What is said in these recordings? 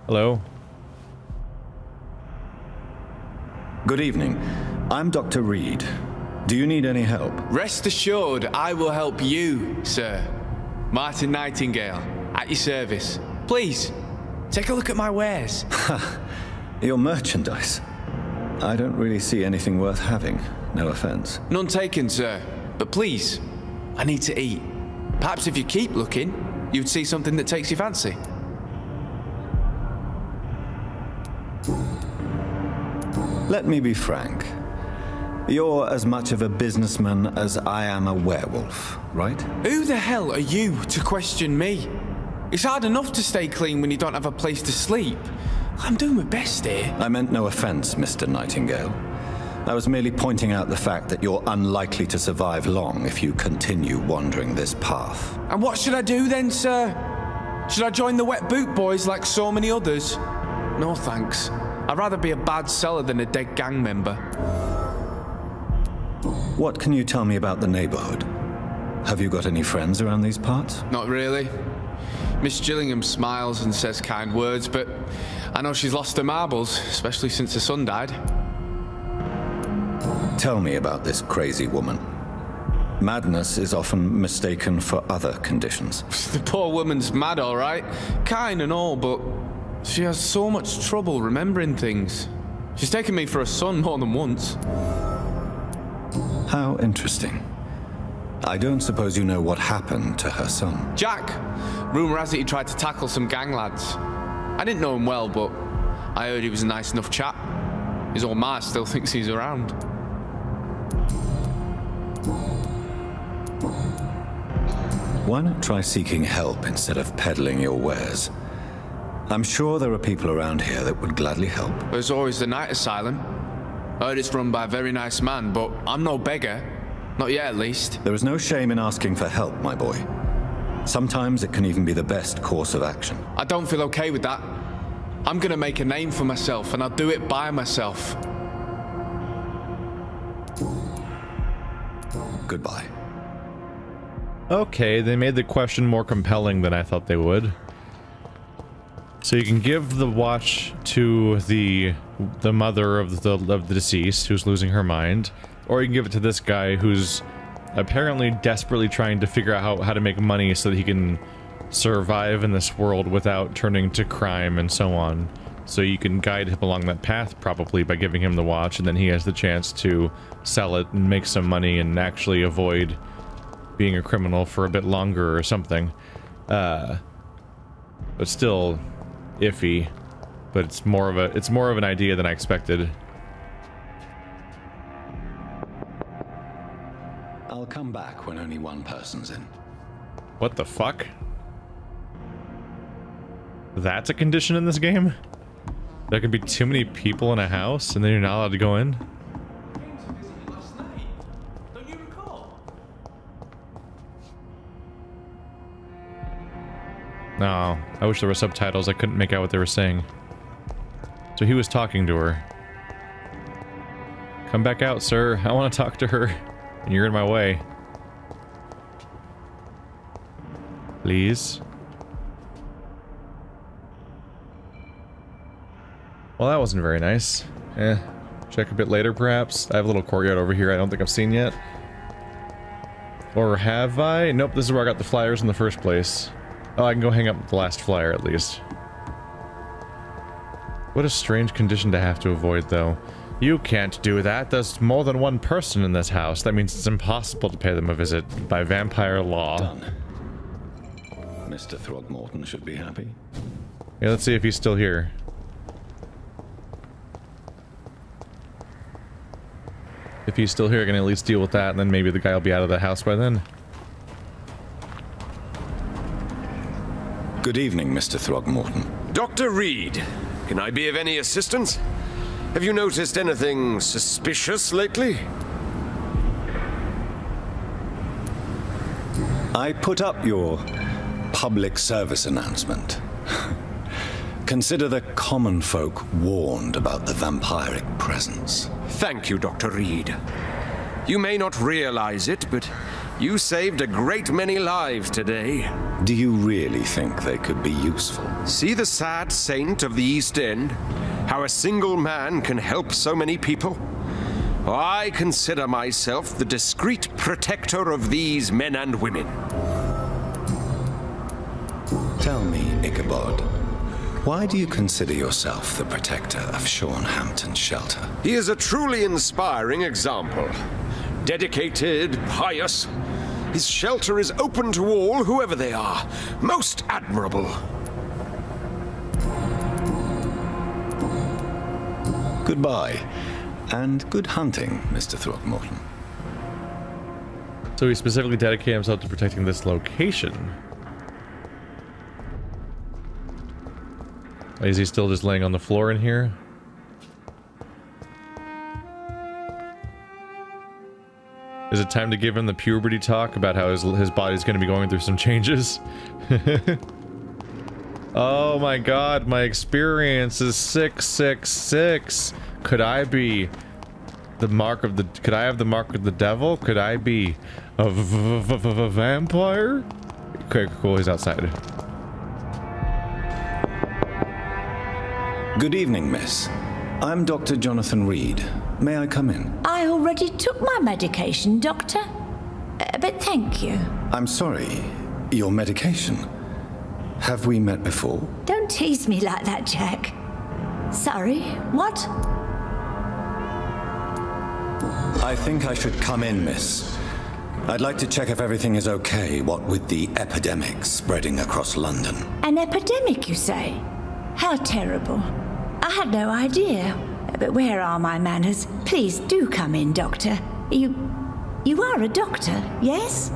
Hello. Good evening. I'm Dr. Reid. Do you need any help? Rest assured, I will help you, sir. Martin Nightingale, at your service. Please, take a look at my wares. Your merchandise. I don't really see anything worth having. No offense. None taken, sir. But please, I need to eat. Perhaps if you keep looking, you'd see something that takes your fancy. Let me be frank. You're as much of a businessman as I am a werewolf, right? Who the hell are you to question me? It's hard enough to stay clean when you don't have a place to sleep. I'm doing my best here. I meant no offense, Mr. Nightingale. I was merely pointing out the fact that you're unlikely to survive long if you continue wandering this path. And what should I do then, sir? Should I join the wet boot boys like so many others? No thanks. I'd rather be a bad seller than a dead gang member. What can you tell me about the neighborhood? Have you got any friends around these parts? Not really. Miss Chillingham smiles and says kind words, but I know she's lost her marbles, especially since her son died. Tell me about this crazy woman. Madness is often mistaken for other conditions. The poor woman's mad, all right. Kind and all, but she has so much trouble remembering things. She's taken me for a son more than once. How interesting. I don't suppose you know what happened to her son. Jack! Rumour has it he tried to tackle some gang lads. I didn't know him well, but I heard he was a nice enough chap. His old ma still thinks he's around. Why not try seeking help instead of peddling your wares? I'm sure there are people around here that would gladly help. There's always the night asylum. I heard it's run by a very nice man, but I'm no beggar. Not yet, at least. There is no shame in asking for help, my boy. Sometimes it can even be the best course of action. I don't feel okay with that. I'm gonna make a name for myself, and I'll do it by myself. Goodbye. Okay, they made the question more compelling than I thought they would. So you can give the watch to the mother of the deceased who's losing her mind, or you can give it to this guy who's apparently desperately trying to figure out how to make money so that he can survive in this world without turning to crime and so on. So you can guide him along that path probably by giving him the watch, and then he has the chance to sell it and make some money and actually avoid being a criminal for a bit longer or something. But still iffy. But it's more of an idea than I expected. I'll come back when only one person's in. What the fuck? That's a condition in this game? There can be too many people in a house and then you're not allowed to go in? No, I wish there were subtitles. I couldn't make out what they were saying. So he was talking to her. Come back out, sir. I want to talk to her. And you're in my way. Please. Well, that wasn't very nice. Check a bit later, perhaps. I have a little courtyard over here I don't think I've seen yet. Or have I? Nope, this is where I got the flyers in the first place. Oh, I can go hang up with the last flyer, at least. What a strange condition to have to avoid, though. You can't do that. There's more than one person in this house. That means it's impossible to pay them a visit by vampire law. Done. Mr. Throgmorton should be happy. Yeah, let's see if he's still here. If he's still here, I can at least deal with that, and then maybe the guy will be out of the house by then. Good evening, Mr. Throgmorton. Dr. Reid, can I be of any assistance? Have you noticed anything suspicious lately? I put up your public service announcement. Consider the common folk warned about the vampiric presence. Thank you, Dr. Reid. You may not realize it, but You saved a great many lives today. Do you really think they could be useful? See the sad saint of the East End? How a single man can help so many people? I consider myself the discreet protector of these men and women. Tell me, Ichabod, why do you consider yourself the protector of Sean Hampton's shelter? He is a truly inspiring example. Dedicated, pious. His shelter is open to all, whoever they are. Most admirable. Goodbye, and good hunting, Mr. Throckmorton. So he specifically dedicated himself to protecting this location. Is he still just laying on the floor in here? Is it time to give him the puberty talk about how his body's going to be going through some changes? Oh my god, my experience is 666. Could I be the mark of the... Could I have the mark of the devil? Could I be a vampire? Okay, cool, he's outside. Good evening, miss. I'm Dr. Jonathan Reid. May I come in? I already took my medication, Doctor. But thank you. I'm sorry. Your medication? Have we met before? Don't tease me like that, Jack. Sorry, what? I think I should come in, miss. I'd like to check if everything is okay, what with the epidemic spreading across London. An epidemic, you say? How terrible. I had no idea. But where are my manners? Please do come in, Doctor. You are a doctor, yes?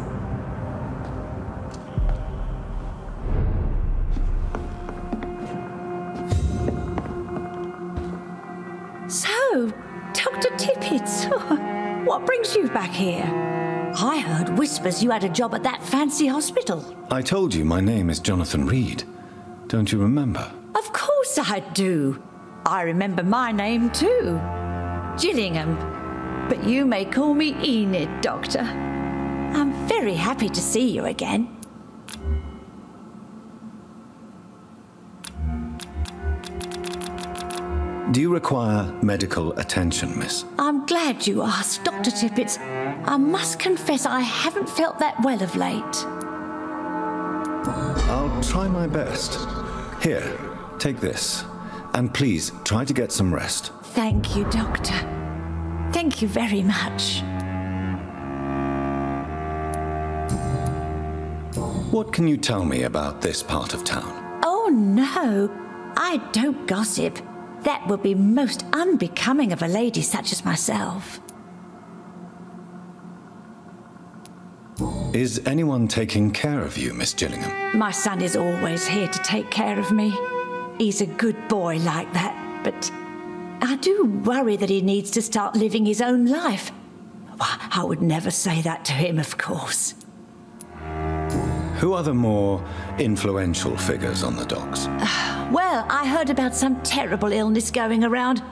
So, Dr. Tippett, what brings you back here? I heard whispers you had a job at that fancy hospital. I told you my name is Jonathan Reid. Don't you remember? Of course I do. I remember my name too. Chillingham. But you may call me Enid, Doctor. I'm very happy to see you again. Do you require medical attention, miss? I'm glad you asked, Dr. Tippett. I must confess I haven't felt that well of late. I'll try my best. Here, take this. And please, try to get some rest. Thank you, Doctor. Thank you very much. What can you tell me about this part of town? Oh, no. I don't gossip. That would be most unbecoming of a lady such as myself. Is anyone taking care of you, Miss Chillingham? My son is always here to take care of me. He's a good boy like that, but I do worry that he needs to start living his own life. I would never say that to him, of course. Who are the more influential figures on the docks? Well, I heard about some terrible illness going around.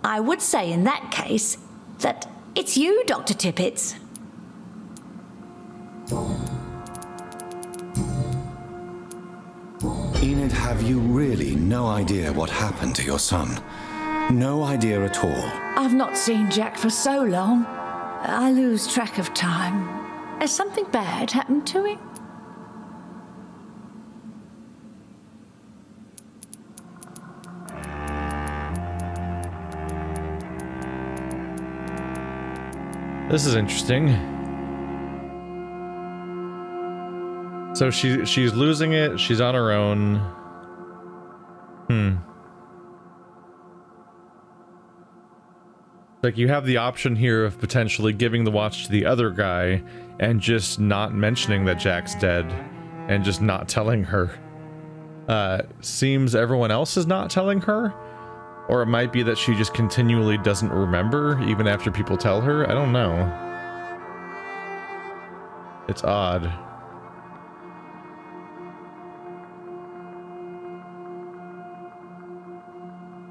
I would say in that case that it's you, Dr. Tippett. Enid, have you really no idea what happened to your son? No idea at all? I've not seen Jack for so long. I lose track of time. Has something bad happened to him? This is interesting. So she's losing it. She's on her own. Like, you have the option here of potentially giving the watch to the other guy and just not mentioning that Jack's dead and just not telling her. Seems everyone else is not telling her, or it might be that she just continually doesn't remember even after people tell her. I don't know. It's odd.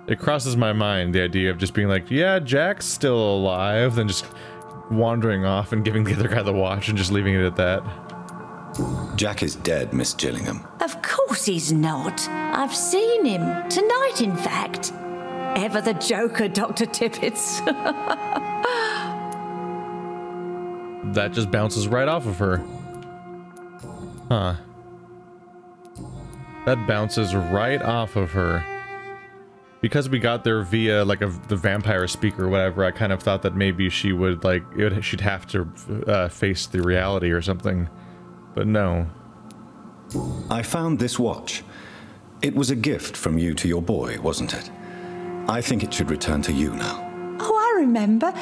It crosses my mind, the idea of just being like, yeah, Jack's still alive, then just wandering off and giving the other guy the watch and just leaving it at that. Jack is dead, Miss Chillingham. Of course he's not. I've seen him. Tonight, in fact. Ever the joker, Dr. Tippets. That just bounces right off of her. Huh. That bounces right off of her. Because we got there via, like, the vampire speaker or whatever, I kind of thought that maybe she would, like, she'd have to face the reality or something. But no. I found this watch. It was a gift from you to your boy, wasn't it? I think it should return to you now. Oh, I remember.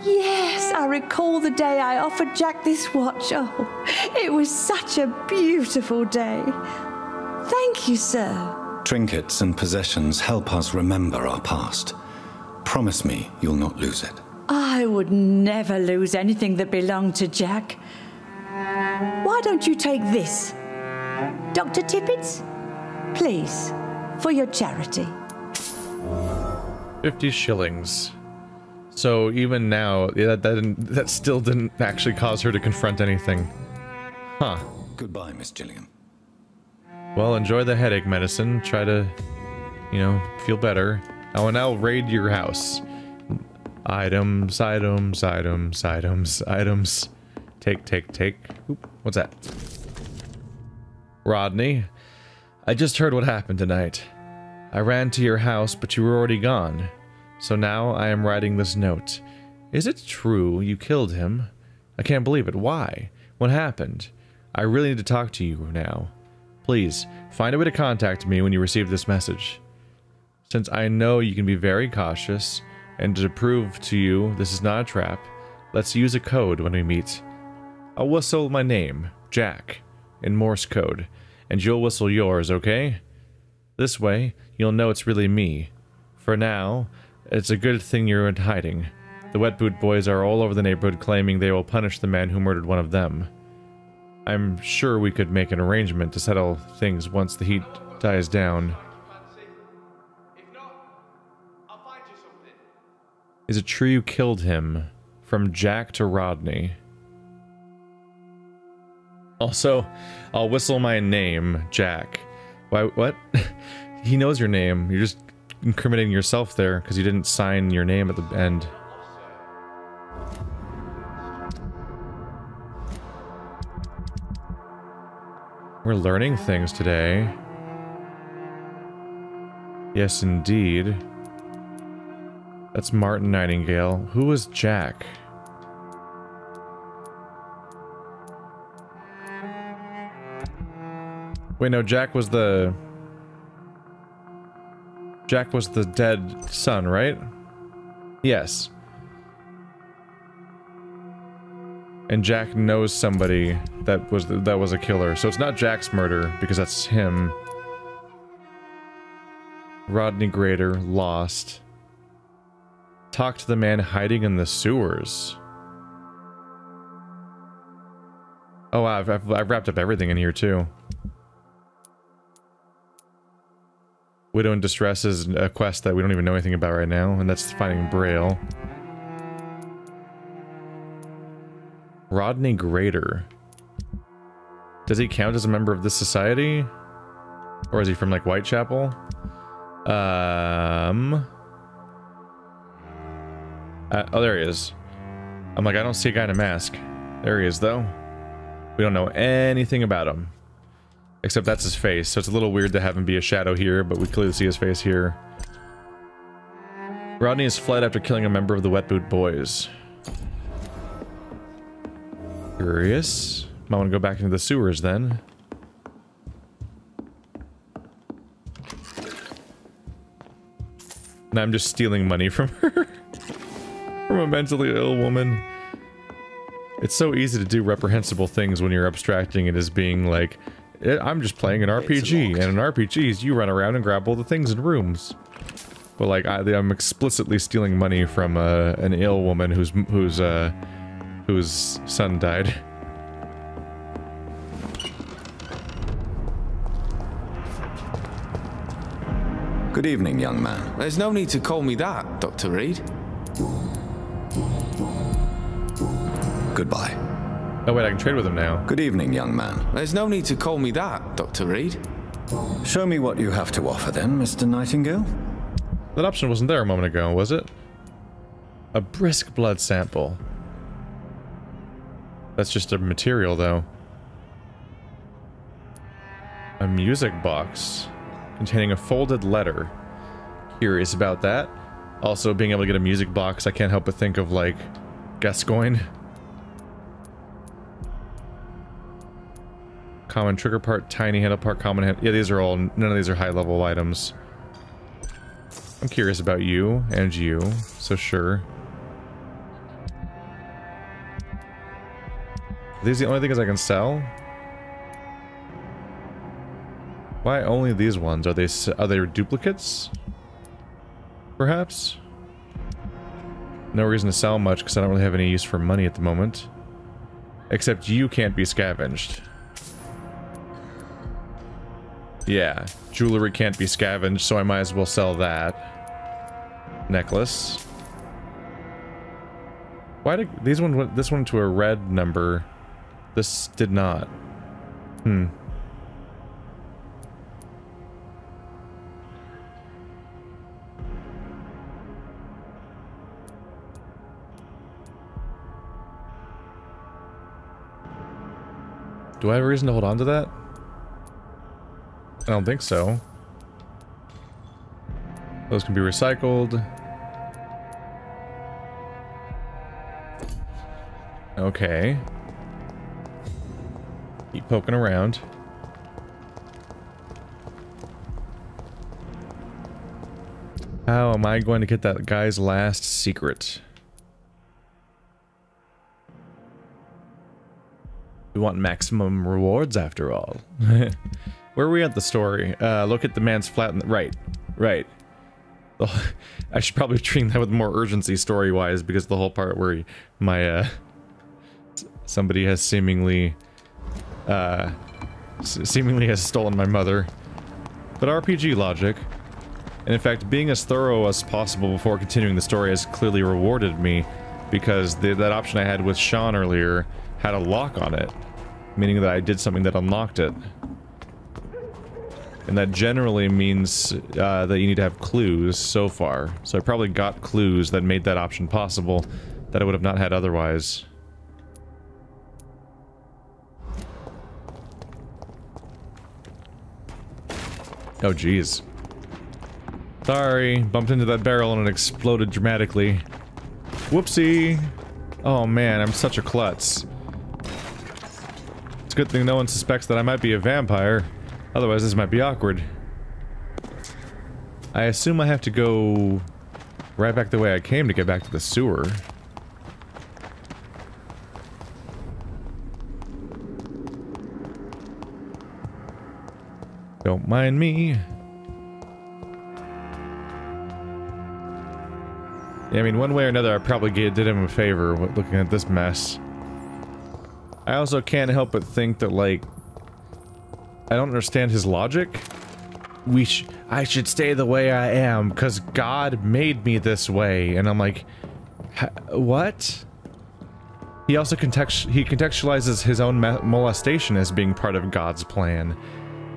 Yes, I recall the day I offered Jack this watch. Oh, it was such a beautiful day. Thank you, sir. Trinkets and possessions help us remember our past. Promise me you'll not lose it. I would never lose anything that belonged to Jack. Why don't you take this? Dr. Tippets? Please, for your charity. 50 shillings. So even now, that still didn't actually cause her to confront anything. Huh. Goodbye, Miss Chillingham. Well, enjoy the headache medicine. Try to, you know, feel better. I will now raid your house. Items, items, items, items, items. Take. Oop, what's that? Rodney, I just heard what happened tonight. I ran to your house, but you were already gone. So now I am writing this note. Is it true you killed him? I can't believe it. Why? What happened? I really need to talk to you now. Please, find a way to contact me when you receive this message. Since I know you can be very cautious, and to prove to you this is not a trap, let's use a code when we meet. I'll whistle my name, Jack, in Morse code, and you'll whistle yours, okay? This way, you'll know it's really me. For now, it's a good thing you're in hiding. The Wet Boot Boys are all over the neighborhood claiming they will punish the man who murdered one of them. I'm sure we could make an arrangement to settle things once the heat dies down. Is it true you killed him? From Jack to Rodney. Also, I'll whistle my name, Jack. Why, what? He knows your name. You're just incriminating yourself there because you didn't sign your name at the end. We're learning things today. Yes, indeed. That's Martin Nightingale. Who was Jack? Wait, no, Jack was the dead son, right? Yes. And Jack knows somebody that was a killer. So it's not Jack's murder, because that's him. Rodney Grater, lost. Talk to the man hiding in the sewers. Oh, wow, I've wrapped up everything in here, too. Widow in Distress is a quest that we don't even know anything about right now, and that's finding Braille. Rodney Grater. Does he count as a member of this society? Or is he from, like, Whitechapel? Oh, there he is. I'm like, I don't see a guy in a mask. There he is, though. We don't know anything about him. Except that's his face, so it's a little weird to have him be a shadow here, but we clearly see his face here. Rodney has fled after killing a member of the Wet Boot Boys. Curious. Might want to go back into the sewers then. And I'm just stealing money from her. From a mentally ill woman. It's so easy to do reprehensible things when you're abstracting it as being like, I'm just playing an RPG, and in RPGs you run around and grab all the things in rooms. But like, I'm explicitly stealing money from an ill woman whose son died. Good evening, young man. There's no need to call me that, Dr. Reid. Goodbye. Oh wait, I can trade with him now. Good evening, young man. There's no need to call me that, Dr. Reid. Show me what you have to offer then, Mr. Nightingale. That option wasn't there a moment ago, was it? A brisk blood sample. That's just a material, though. A music box containing a folded letter. Curious about that. Also, being able to get a music box, I can't help but think of, like, Gascoigne. Common trigger part, tiny handle part, common hand. Yeah, these are all, none of these are high-level items. I'm curious about you, and you, so sure. Are these the only things I can sell? Why only these ones? Are they duplicates? Perhaps? No reason to sell much because I don't really have any use for money at the moment. Except you can't be scavenged. Yeah, jewelry can't be scavenged, so I might as well sell that. Necklace. Why did these ones? This one to a red number. This did not. Do I have a reason to hold on to that? I don't think so. Those can be recycled. Okay. Keep poking around. How am I going to get that guy's last secret? We want maximum rewards after all. Where are we at the story? Look at the man's flat in the, right. Oh, I should probably treat that with more urgency story-wise, because the whole part where somebody has seemingly has stolen my mother. But RPG logic. And in fact, being as thorough as possible before continuing the story has clearly rewarded me, because that option I had with Sean earlier had a lock on it, meaning that I did something that unlocked it. And that generally means that you need to have clues so far. So I probably got clues that made that option possible that I would have not had otherwise. Oh geez. Sorry, bumped into that barrel and it exploded dramatically. Whoopsie! Oh man, I'm such a klutz. It's a good thing no one suspects that I might be a vampire. Otherwise, this might be awkward. I assume I have to go right back the way I came to get back to the sewer. Don't mind me. Yeah, I mean, one way or another, I probably did him a favor looking at this mess. I also can't help but think that, like, I don't understand his logic. I should stay the way I am because God made me this way, and I'm like, what? He also contextualizes his own molestation as being part of God's plan.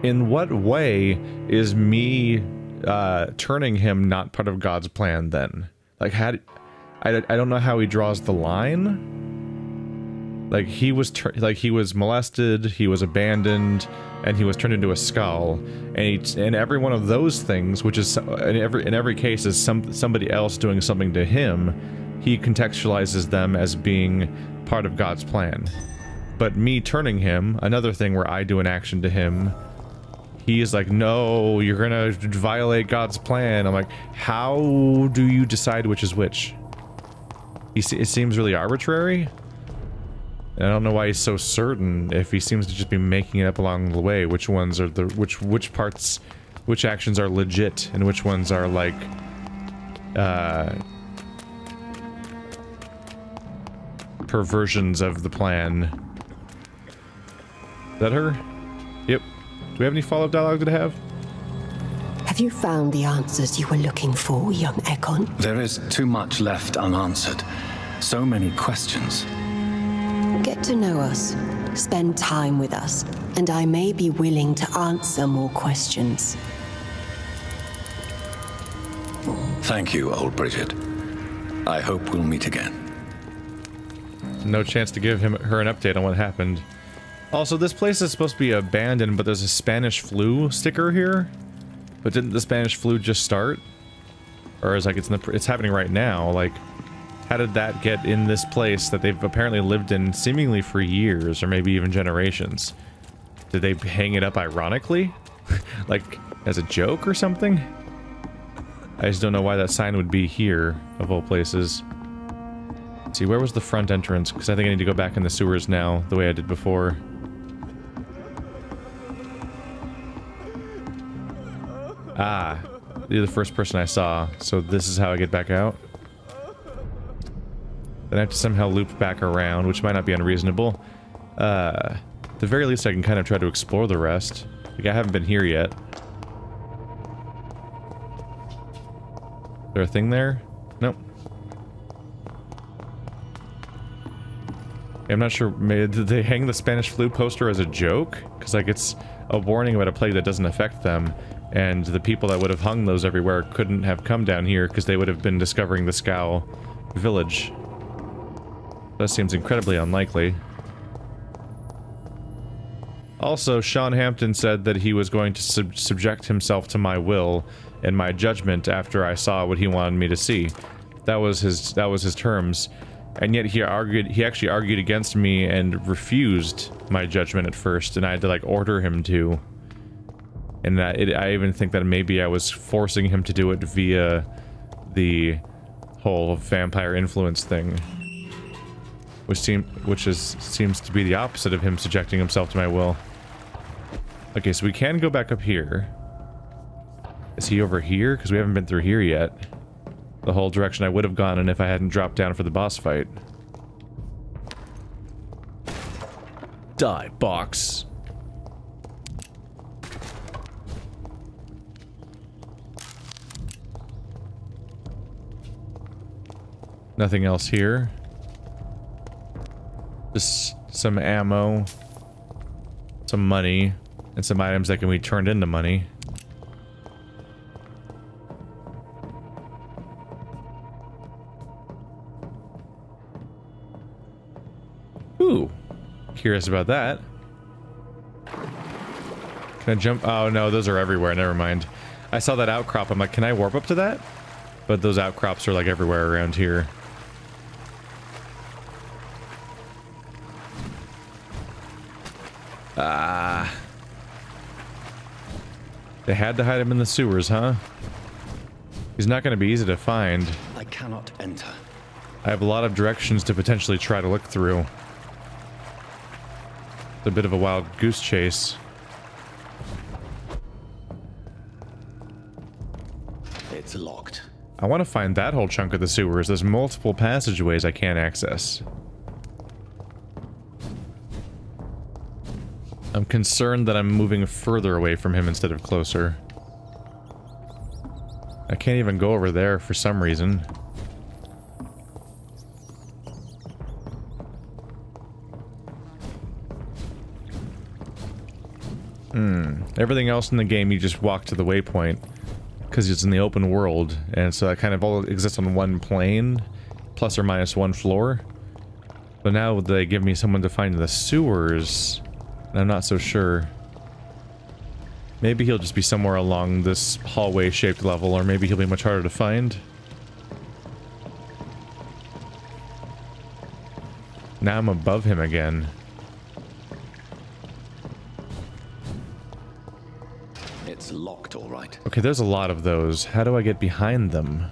In what way is me turning him not part of God's plan then? Like, I don't know how he draws the line. Like, he was molested, he was abandoned, and he was turned into a skull. And every one of those things, which is in every case is somebody else doing something to him, he contextualizes them as being part of God's plan. But me turning him, another thing where I do an action to him, he is like, no, you're gonna violate God's plan. I'm like, how do you decide which is which? It seems really arbitrary. And I don't know why he's so certain if he seems to just be making it up along the way. Which ones are which parts, which actions are legit and which ones are like, perversions of the plan. Is that her? Yep. Do we have any follow-up dialogue to have? Have you found the answers you were looking for, young Ekon? There is too much left unanswered. So many questions. Get to know us, spend time with us, and I may be willing to answer more questions. Thank you, old Bridget. I hope we'll meet again. No chance to give her an update on what happened. Also, this place is supposed to be abandoned, but there's a Spanish flu sticker here. But didn't the Spanish flu just start? Or is like it's happening right now? Like, how did that get in this place that they've apparently lived in seemingly for years, or maybe even generations? Did they hang it up ironically? Like, as a joke or something? I just don't know why that sign would be here, of all places. Let's see, where was the front entrance? Because I think I need to go back in the sewers now, the way I did before. Ah, you're the first person I saw, so this is how I get back out. Then I have to somehow loop back around, which might not be unreasonable. At the very least, I can kind of try to explore the rest. Like, I haven't been here yet. Is there a thing there? Nope. I'm not sure, maybe, did they hang the Spanish flu poster as a joke? Because, like, it's a warning about a plague that doesn't affect them, and the people that would have hung those everywhere couldn't have come down here because they would have been discovering the Skal village. That seems incredibly unlikely. Also, Sean Hampton said that he was going to subject himself to my will and my judgment after I saw what he wanted me to see. That was his terms. And yet he actually argued against me and refused my judgment at first, and I had to, like, order him to. And I even think that maybe I was forcing him to do it via the whole vampire influence thing. Which seems to be the opposite of him subjecting himself to my will. Okay, so we can go back up here. Is he over here? Because we haven't been through here yet. The whole direction I would have gone in if I hadn't dropped down for the boss fight. Die, box. Nothing else here. Just some ammo, some money, and some items that can be turned into money. Ooh, curious about that. Can I jump? Oh no, those are everywhere, never mind. I saw that outcrop, I'm like, can I warp up to that? But those outcrops are like everywhere around here. Ah. They had to hide him in the sewers, huh? He's not going to be easy to find. I cannot enter. I have a lot of directions to potentially try to look through. It's a bit of a wild goose chase. It's locked. I want to find that whole chunk of the sewers. There's multiple passageways I can't access. I'm concerned that I'm moving further away from him instead of closer. I can't even go over there for some reason. Everything else in the game you just walk to the waypoint because it's in the open world, and so that kind of all exists on one plane, plus or minus one floor. But now they give me someone to find the sewers, and I'm not so sure. Maybe he'll just be somewhere along this hallway-shaped level, or maybe he'll be much harder to find. Now I'm above him again. It's locked, all right. Okay, there's a lot of those. How do I get behind them?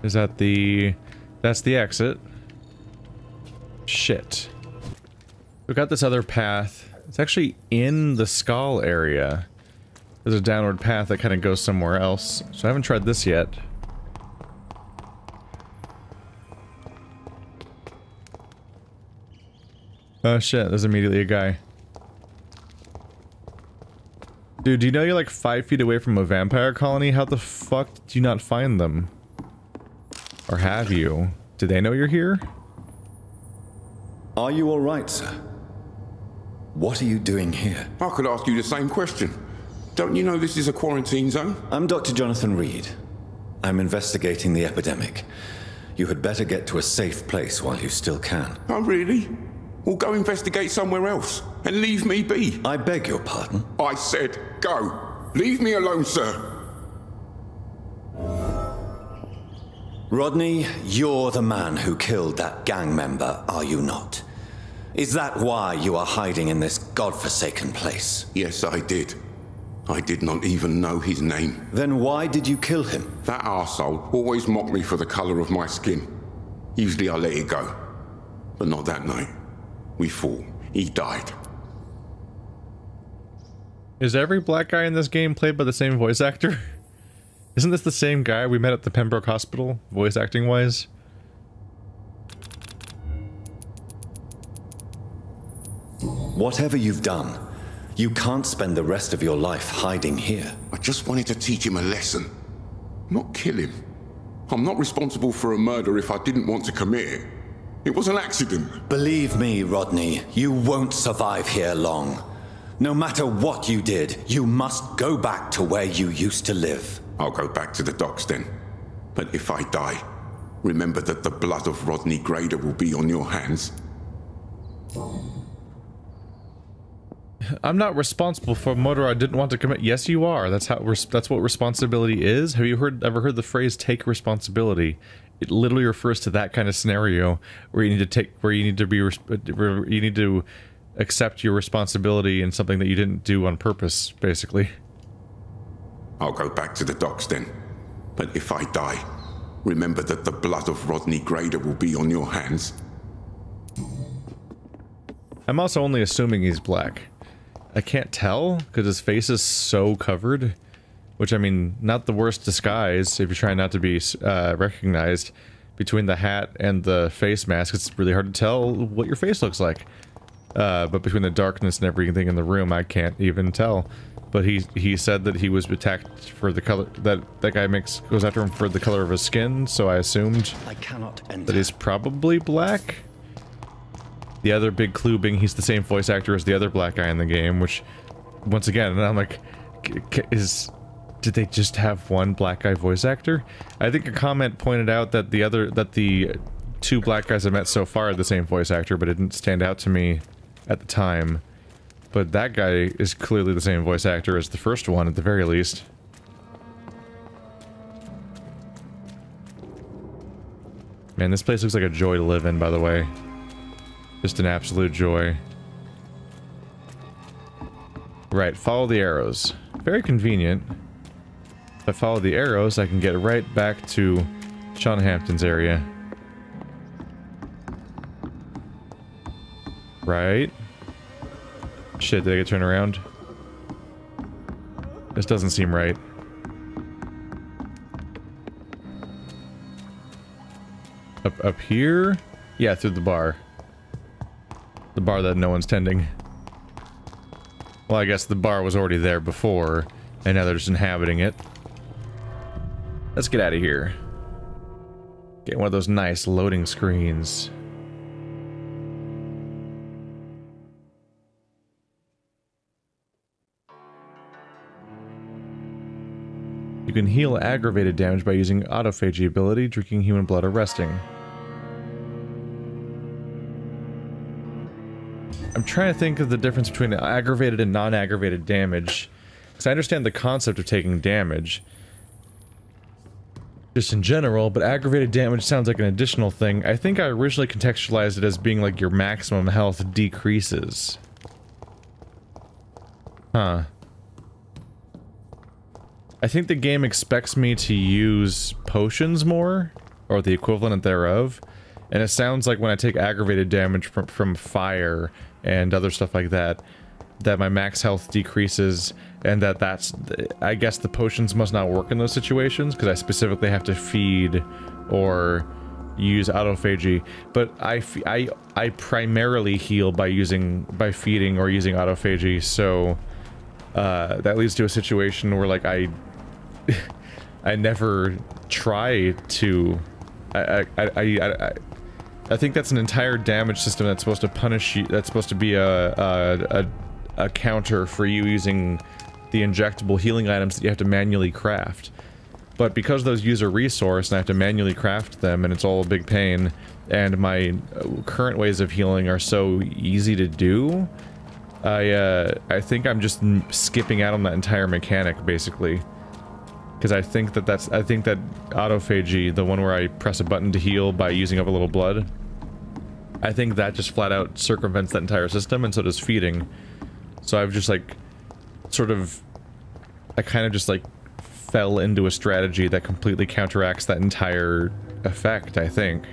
Is that the... That's the exit. Shit. We got this other path. It's actually in the Skal area. There's a downward path that kind of goes somewhere else. So I haven't tried this yet. Oh shit, there's immediately a guy. Dude, do you know you're like 5 feet away from a vampire colony? How the fuck did you not find them? Or have you? Do they know you're here? Are you all right, sir? What are you doing here? I could ask you the same question. Don't you know this is a quarantine zone? I'm Dr. Jonathan Reid. I'm investigating the epidemic. You had better get to a safe place while you still can. Oh, really? Well, go investigate somewhere else and leave me be. I beg your pardon? I said go. Leave me alone, sir. Rodney, you're the man who killed that gang member, are you not? Is that why you are hiding in this godforsaken place? Yes, I did. I did not even know his name. Then why did you kill him? That arsehole always mocked me for the colour of my skin. Usually I let it go. But not that night. We fought. He died. Is every black guy in this game played by the same voice actor? Isn't this the same guy we met at the Pembroke Hospital, voice acting wise? Whatever you've done, you can't spend the rest of your life hiding here. I just wanted to teach him a lesson. Not kill him. I'm not responsible for a murder if I didn't want to commit it. It was an accident. Believe me, Rodney, you won't survive here long. No matter what you did, you must go back to where you used to live. I'll go back to the docks then. But if I die, remember that the blood of Rodney Grater will be on your hands. I'm not responsible for a murder I didn't want to commit. Yes, you are. That's what responsibility is. Have you ever heard the phrase "take responsibility"? It literally refers to that kind of scenario where you need to accept your responsibility in something that you didn't do on purpose, basically. I'll go back to the docks then. But if I die, remember that the blood of Rodney Grater will be on your hands. I'm also only assuming he's black. I can't tell because his face is so covered, which, I mean, not the worst disguise if you're trying not to be recognized. Between the hat and the face mask, it's really hard to tell what your face looks like. But between the darkness and everything in the room, I can't even tell. But he said that he was attacked for the color, that guy goes after him for the color of his skin, so I assumed that he's probably black. The other big clue being he's the same voice actor as the other black guy in the game, which, once again, and I'm like, did they just have one black guy voice actor? I think a comment pointed out that the two black guys I met so far are the same voice actor, but it didn't stand out to me at the time. But that guy is clearly the same voice actor as the first one, at the very least. Man, this place looks like a joy to live in, by the way. Just an absolute joy. Right, follow the arrows. Very convenient. If I follow the arrows, I can get right back to Chillingham area. Right? Shit, did I get turned around? This doesn't seem right. Up here? Yeah, through the bar. The bar that no one's tending. Well, I guess the bar was already there before, and now they're just inhabiting it. Let's get out of here. Get one of those nice loading screens. You can heal aggravated damage by using autophagy ability, drinking human blood, or resting. I'm trying to think of the difference between aggravated and non-aggravated damage. Because I understand the concept of taking damage, just in general, but aggravated damage sounds like an additional thing. I think I originally contextualized it as being like your maximum health decreases. Huh. I think the game expects me to use potions more, or the equivalent thereof, and it sounds like when I take aggravated damage from fire and other stuff like that, that my max health decreases, and that's... I guess the potions must not work in those situations, because I specifically have to feed or use autophagy, but I primarily heal by feeding or using autophagy, so that leads to a situation where, like, I never try to... I think that's an entire damage system that's supposed to punish you, that's supposed to be a counter for you using the injectable healing items that you have to manually craft. But because those use a resource and I have to manually craft them and it's all a big pain, and my current ways of healing are so easy to do, I think I'm just skipping out on that entire mechanic, basically. Because I think that autophagy, the one where I press a button to heal by using up a little blood, I think that just flat out circumvents that entire system, and so does feeding. So I've just, like, sort of, I kind of just, like, fell into a strategy that completely counteracts that entire effect, I think.